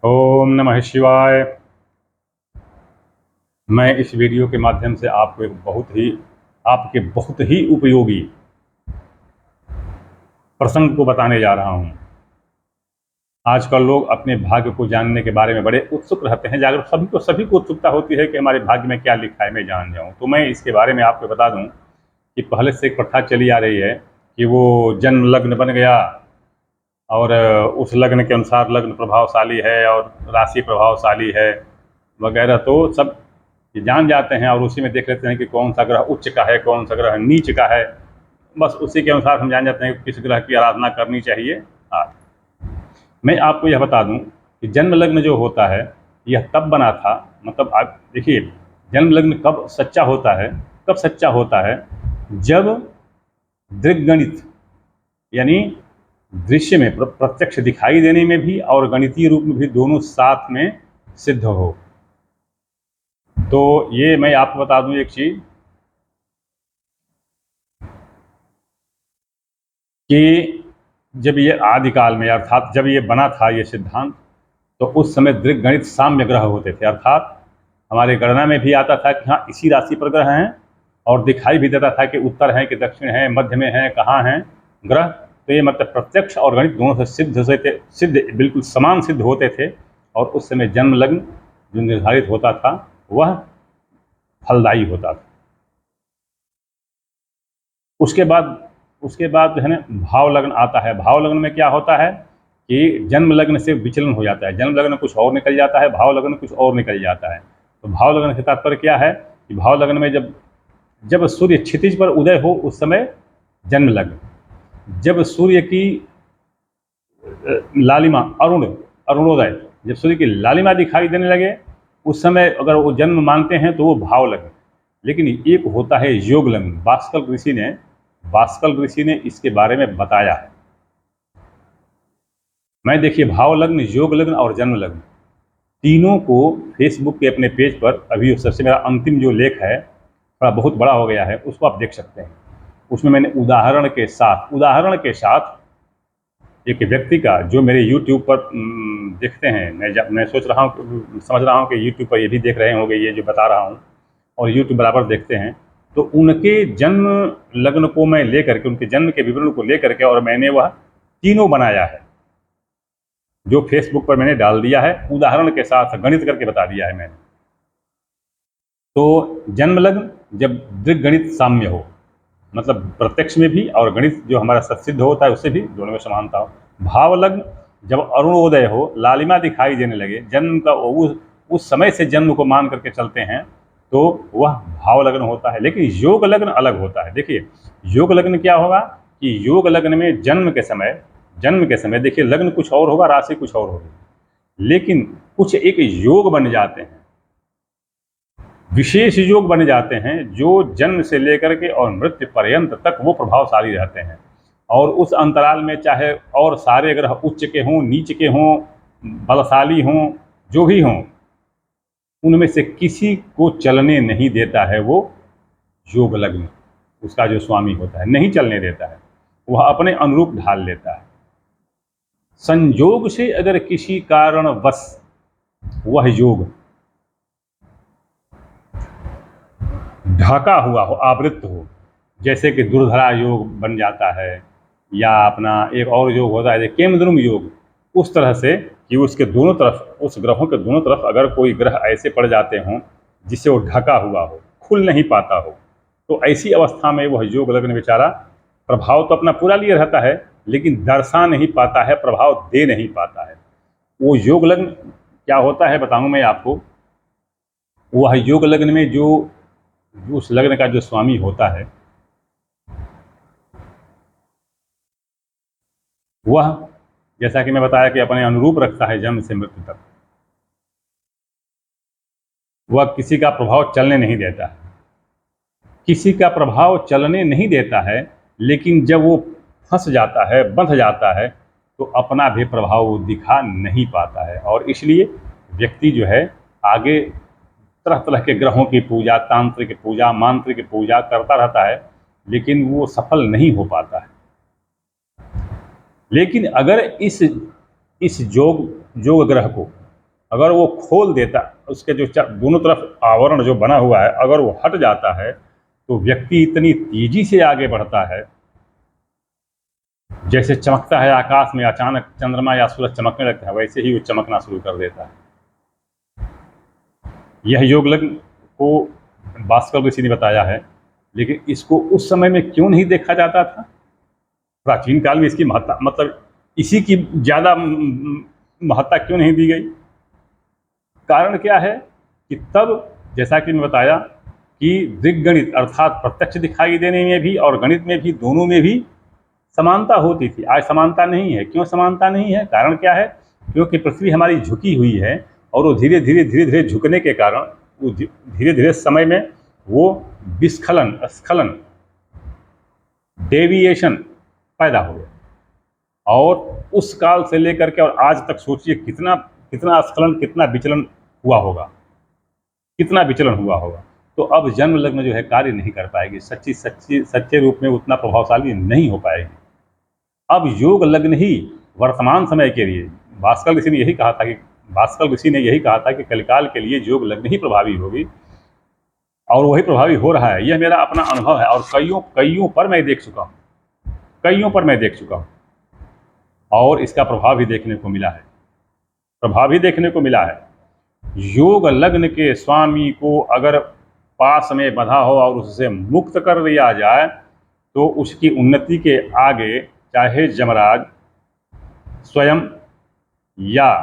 ओम नमः शिवाय। मैं इस वीडियो के माध्यम से आपको आपके बहुत ही उपयोगी प्रसंग को बताने जा रहा हूँ। आजकल लोग अपने भाग्य को जानने के बारे में बड़े उत्सुक रहते हैं। जागरूक सभी को उत्सुकता होती है कि हमारे भाग्य में क्या लिखा है, मैं जान जाऊँ। तो मैं इसके बारे में आपको बता दूँ कि पहले से एक प्रथा चली आ रही है कि वो जन्म लग्न बन गया और उस लग्न के अनुसार लग्न प्रभावशाली है और राशि प्रभावशाली है वगैरह, तो सब ये जान जाते हैं और उसी में देख लेते हैं कि कौन सा ग्रह उच्च का है, कौन सा ग्रह नीच का है। बस उसी के अनुसार हम जान जाते हैं कि किस ग्रह की आराधना करनी चाहिए। हाँ, मैं आपको यह बता दूं कि जन्म लग्न जो होता है यह तब बना था, मतलब आप देखिए, जन्म लग्न कब सच्चा होता है जब दृग्गणित, यानी दृश्य में प्रत्यक्ष दिखाई देने में भी और गणितीय रूप में भी दोनों साथ में सिद्ध हो। तो ये मैं आपको बता दूं एक चीज कि जब ये आदिकाल में, अर्थात जब ये बना था ये सिद्धांत, तो उस समय दृग्गणित साम्य ग्रह होते थे। अर्थात हमारे गणना में भी आता था कि हाँ, इसी राशि पर ग्रह हैं, और दिखाई भी देता था कि उत्तर है कि दक्षिण है, मध्य में है, कहाँ हैं ग्रह। तो ये मतलब प्रत्यक्ष और गणित दोनों से सिद्ध बिल्कुल समान सिद्ध होते थे। और उस समय जन्म लग्न जो निर्धारित होता था वह फलदायी होता था। उसके बाद जो है ना, भाव लग्न आता है। भाव लग्न में क्या होता है कि जन्म लग्न से विचलन हो जाता है। जन्म लग्न कुछ और निकल जाता है, भाव लग्न कुछ और निकल जाता है। तो भाव लग्न से तात्पर्य क्या है कि भाव लग्न में जब जब सूर्य क्षितिज पर उदय हो उस समय जन्म लग्न, जब सूर्य की लालिमा अरुणोदय, जब सूर्य की लालिमा दिखाई देने लगे उस समय अगर वो जन्म मानते हैं तो वो भाव लग्न। लेकिन एक होता है योग लग्न। भास्कर ऋषि ने इसके बारे में बताया है। मैं देखिए, भाव लग्न, योग लग्न और जन्म लग्न तीनों को फेसबुक के अपने पेज पर, अभी सबसे मेरा अंतिम जो लेख है थोड़ा बहुत बड़ा हो गया है, उसको आप देख सकते हैं। उसमें मैंने उदाहरण के साथ एक व्यक्ति का, जो मेरे YouTube पर देखते हैं, मैं सोच रहा हूँ, समझ रहा हूँ कि YouTube पर ये भी देख रहे होंगे ये जो बता रहा हूँ, और YouTube बराबर देखते हैं। तो उनके जन्म लग्न को मैं लेकर के, उनके जन्म के विवरण को लेकर के, और मैंने वह तीनों बनाया है जो फेसबुक पर मैंने डाल दिया है, उदाहरण के साथ गणित करके बता दिया है मैंने। तो जन्म लग्न जब दृग्गणित साम्य हो, मतलब प्रत्यक्ष में भी और गणित जो हमारा सत्सिद्ध होता है उससे भी, दोनों में समानता हो। भाव लग्न जब अरुणोदय हो, लालिमा दिखाई देने लगे, जन्म का उस समय से जन्म को मान करके चलते हैं तो वह भाव लग्न होता है। लेकिन योग लग्न अलग होता है। देखिए, योग लग्न क्या होगा कि योग लग्न में जन्म के समय देखिए, लग्न कुछ और होगा, राशि कुछ और होगी, लेकिन कुछ एक योग बन जाते हैं, विशेष योग बन जाते हैं जो जन्म से लेकर के और मृत्यु पर्यंत तक वो प्रभावशाली रहते हैं। और उस अंतराल में चाहे और सारे ग्रह उच्च के हों, नीच के हों, बलशाली हों, जो भी हों, उनमें से किसी को चलने नहीं देता है वो योग लग्न। उसका जो स्वामी होता है नहीं चलने देता है, वह अपने अनुरूप ढाल लेता है। संयोग से अगर किसी कारणवश वह योग ढका हुआ हो, आवृत्त हो, जैसे कि दुर्धरा योग बन जाता है, या अपना एक और योग होता है केमद्रुम योग, उस तरह से कि उसके दोनों तरफ, उस ग्रहों के दोनों तरफ अगर कोई ग्रह ऐसे पड़ जाते हों जिससे वो ढका हुआ हो, खुल नहीं पाता हो, तो ऐसी अवस्था में वह योग लग्न बेचारा प्रभाव तो अपना पूरा लिए रहता है, लेकिन दर्शा नहीं पाता है, प्रभाव दे नहीं पाता है। वो योग लग्न क्या होता है बताऊं मैं आपको। वह योग लग्न में जो उस लग्न का जो स्वामी होता है, वह, जैसा कि मैं बताया कि अपने अनुरूप रखता है जन्म से मृत्यु तक, वह किसी का प्रभाव चलने नहीं देता है, किसी का प्रभाव चलने नहीं देता है। लेकिन जब वो फंस जाता है, बंध जाता है, तो अपना भी प्रभाव वो दिखा नहीं पाता है। और इसलिए व्यक्ति जो है आगे तरह तरह के ग्रहों की पूजा, तांत्रिक पूजा, मांत्रिक पूजा करता रहता है, लेकिन वो सफल नहीं हो पाता है। लेकिन अगर इस योग ग्रह को अगर वो खोल देता, उसके जो दोनों तरफ आवरण जो बना हुआ है अगर वो हट जाता है तो व्यक्ति इतनी तेजी से आगे बढ़ता है, जैसे चमकता है आकाश में अचानक चंद्रमा या सूरज चमकने लगता है, वैसे ही वो चमकना शुरू कर देता है। यह योग लग्न को भास्कर ऋषि ने बताया है, लेकिन इसको उस समय में क्यों नहीं देखा जाता था? प्राचीन काल में इसकी महत्ता, मतलब इसी की ज़्यादा महत्ता क्यों नहीं दी गई? कारण क्या है कि तब, जैसा कि मैं बताया, कि दृग्गणित अर्थात प्रत्यक्ष दिखाई देने में भी और गणित में भी, दोनों में भी समानता होती थी। आज समानता नहीं है। क्यों समानता नहीं है? कारण क्या है? क्योंकि पृथ्वी हमारी झुकी हुई है और वो धीरे धीरे झुकने के कारण वो धीरे धीरे समय में वो विस्खलन, स्खलन, डेविएशन पैदा हो गया। और उस काल से लेकर के और आज तक सोचिए कितना कितना स्खलन, कितना विचलन हुआ होगा, कितना विचलन हुआ होगा। तो अब जन्म लग्न जो है कार्य नहीं कर पाएगी, सच्चे रूप में उतना प्रभावशाली नहीं हो पाएगी। अब योग लग्न ही वर्तमान समय के लिए, भास्कर ऋषि ने यही कहा था कि कलिकाल के लिए योग लग्न ही प्रभावी होगी, और वही प्रभावी हो रहा है। यह मेरा अपना अनुभव है और कईयों पर मैं देख चुका हूँ और इसका प्रभाव भी देखने को मिला है। योग लग्न के स्वामी को अगर पास में बंधा हो और उससे मुक्त कर दिया जाए तो उसकी उन्नति के आगे चाहे यमराज स्वयं या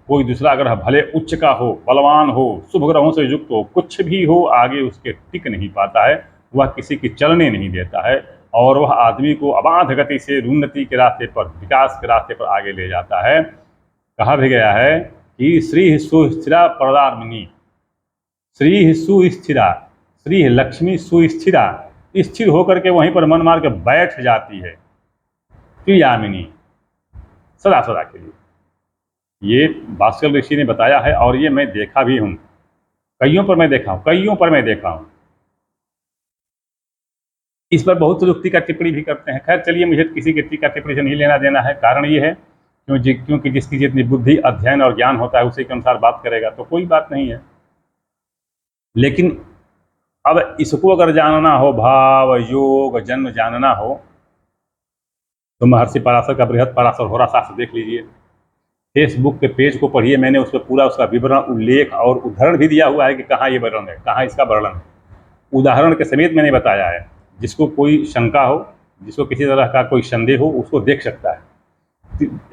कोई दूसरा ग्रह भले उच्च का हो, बलवान हो, शुभ ग्रहों से युक्त हो, कुछ भी हो, आगे उसके टिक नहीं पाता है। वह किसी की चलने नहीं देता है और वह आदमी को अबाध गति से उन्नति के रास्ते पर, विकास के रास्ते पर आगे ले जाता है। कहा भी गया है कि श्री सुस्थिरा परदार्मिनी, श्री सुस्थिरा, श्री लक्ष्मी सुस्थिरा, स्थिर होकर के वहीं पर मन मार के बैठ जाती है, प्रियामिनी, सदा सदा के लिए। ये भास्कर ऋषि ने बताया है और ये मैं देखा भी हूँ, कईयों पर मैं देखा हूँ। इस पर बहुत लोग टीका टिप्पणी भी करते हैं। खैर चलिए, मुझे किसी की टीका टिप्पणी से नहीं लेना देना है। कारण ये है क्योंकि जिसकी जितनी बुद्धि, अध्ययन और ज्ञान होता है उसी के अनुसार बात करेगा, तो कोई बात नहीं है। लेकिन अब इसको अगर जानना हो, भाव योग जन्म जानना हो, तो महर्षि पराशर का बृहद पराशर होरा शास्त्र देख लीजिए। फेसबुक के पेज को पढ़िए, मैंने उस पर पूरा उसका विवरण, उल्लेख और उदाहरण भी दिया हुआ है कि कहाँ ये वर्णन है, कहाँ इसका वर्णन है, उदाहरण के समेत मैंने बताया है। जिसको कोई शंका हो, जिसको किसी तरह का कोई संदेह हो, उसको देख सकता है।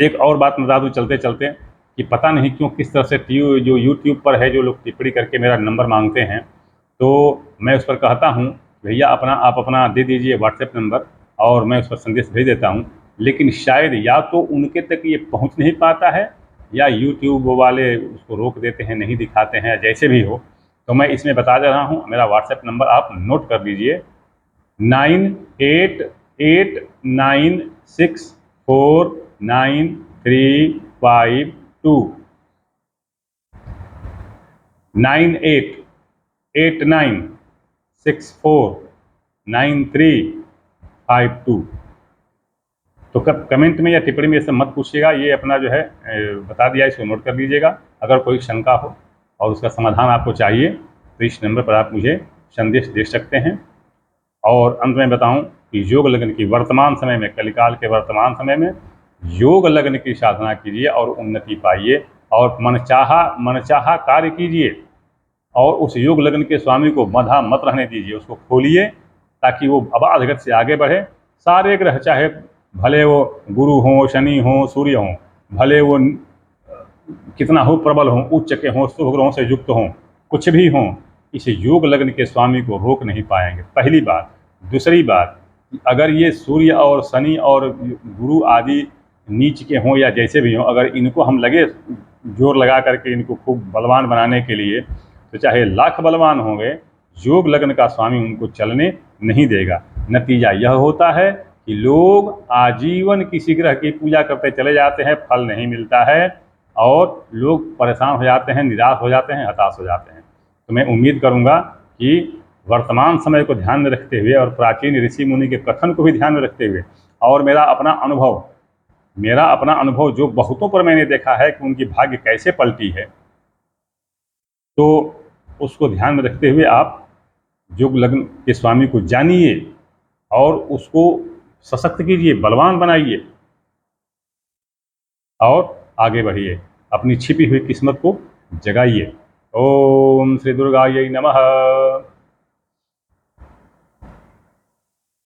एक और बात बता दूँ चलते चलते कि पता नहीं क्यों किस तरह से जो यूट्यूब पर है, जो लोग टिप्पणी करके मेरा नंबर मांगते हैं, तो मैं उस पर कहता हूँ भैया आप अपना दे दीजिए व्हाट्सएप नंबर और मैं उस पर संदेश भेज देता हूँ। लेकिन शायद या तो उनके तक ये पहुँच नहीं पाता है या यूट्यूब वाले उसको रोक देते हैं, नहीं दिखाते हैं, जैसे भी हो। तो मैं इसमें बता दे रहा हूँ, मेरा व्हाट्सएप नंबर आप नोट कर लीजिए, 9889649352, 9889649352। तो कमेंट में या टिप्पणी में ये सब मत पूछिएगा, ये अपना जो है बता दिया, इसको नोट कर लीजिएगा। अगर कोई शंका हो और उसका समाधान आपको चाहिए तो इस नंबर पर आप मुझे संदेश दे सकते हैं। और अंत में बताऊं कि योग लग्न की वर्तमान समय में, कलिकाल के वर्तमान समय में योग लग्न की साधना कीजिए और उन्नति पाइए और मनचाहा कार्य कीजिए और उस योग लग्न के स्वामी को मधा मत रहने दीजिए, उसको खोलिए ताकि वो अबाध गति से आगे बढ़े। सारे ग्रह, चाहे भले वो गुरु हों, शनि हों, सूर्य हों, भले वो कितना हो प्रबल हों, उच्च के हों, शुभ ग्रहों से युक्त हों, कुछ भी हों, इस योग लग्न के स्वामी को रोक नहीं पाएंगे, पहली बात। दूसरी बात, अगर ये सूर्य और शनि और गुरु आदि नीच के हों या जैसे भी हों, अगर इनको हम लगे जोर लगा करके इनको खूब बलवान बनाने के लिए, तो चाहे लाख बलवान होंगे, योग लग्न का स्वामी उनको चलने नहीं देगा। नतीजा यह होता है कि लोग आजीवन किसी ग्रह की पूजा करते चले जाते हैं, फल नहीं मिलता है और लोग परेशान हो जाते हैं, निराश हो जाते हैं, हताश हो जाते हैं। तो मैं उम्मीद करूंगा कि वर्तमान समय को ध्यान में रखते हुए और प्राचीन ऋषि मुनि के कथन को भी ध्यान में रखते हुए और मेरा अपना अनुभव जो बहुतों पर मैंने देखा है कि उनकी भाग्य कैसे पलटी है, तो उसको ध्यान में रखते हुए आप योग लग्न के स्वामी को जानिए और उसको सशक्त कीजिए, बलवान बनाइए और आगे बढ़िए, अपनी छिपी हुई किस्मत को जगाइए। ओम श्री दुर्गायै नमः।